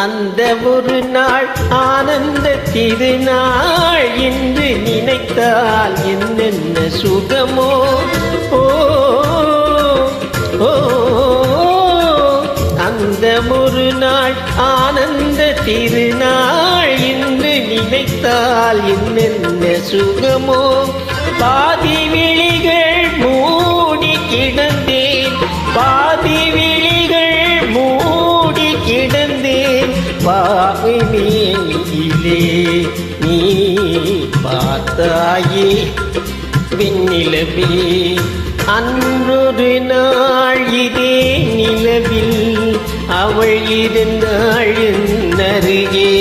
அந்த ஒரு நாள் ஆனந்த திருநாள் என்று நினைத்தால் என்னென்ன சுகமோ. ஓ ஓ அந்த ஒரு நாள் ஆனந்த திருநாள் என்று நினைத்தால் என்னென்ன சுகமோ. பாதி விழிகள் மூடி கிடந்தேன், பாதி விழிகள் மூடி கிடந்தேன், பாவினிலே நீ பார்த்தாயே விண்ணிலவே. அன்றொரு நாள் இதே நிலவில் அவள் இருந்தாள் என் அருகே.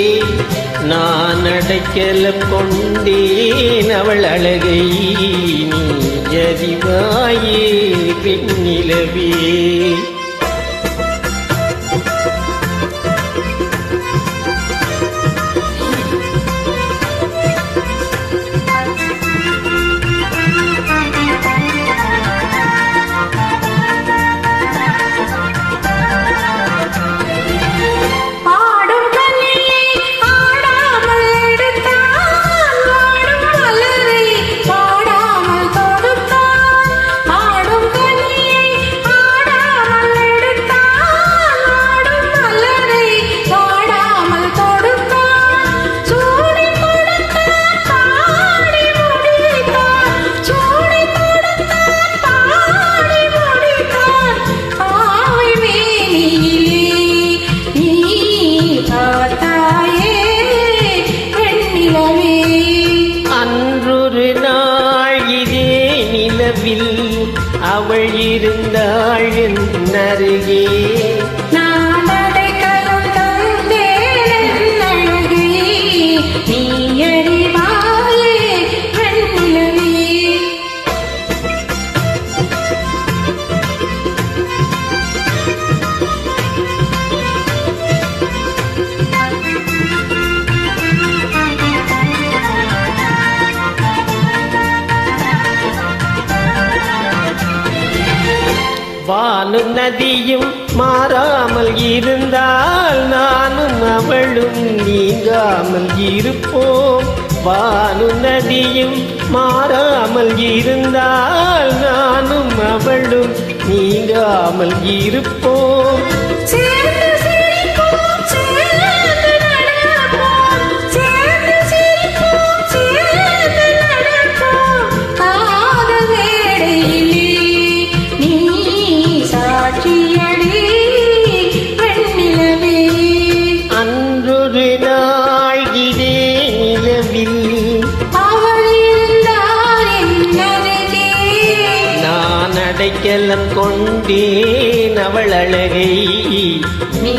நான் அடைக்கலம் கொண்டேன் அவள் அழகை நீ அறிவாயே விண்ணிலவே. அவள் இருந்தாள் என் அருகே. நான் அடைக்கலம் தந்தேன் அழகே நீ அறிவாயே வெண்ணிலவே. வானும் நதியும் மாறாமல் இருந்தால் நானும் அவளும் நீங்காமல் இருப்போம். வானும் நதியும் மாறாமல் இருந்தால் நானும் அவளும் நீங்காமல் இருப்போம். அன்றொரு நாள் இதே நிலவில் அவள் இருந்தாள் என் அருகே. நான் அடைக்கலம் கொண்டேன் அவள் அழகை நீ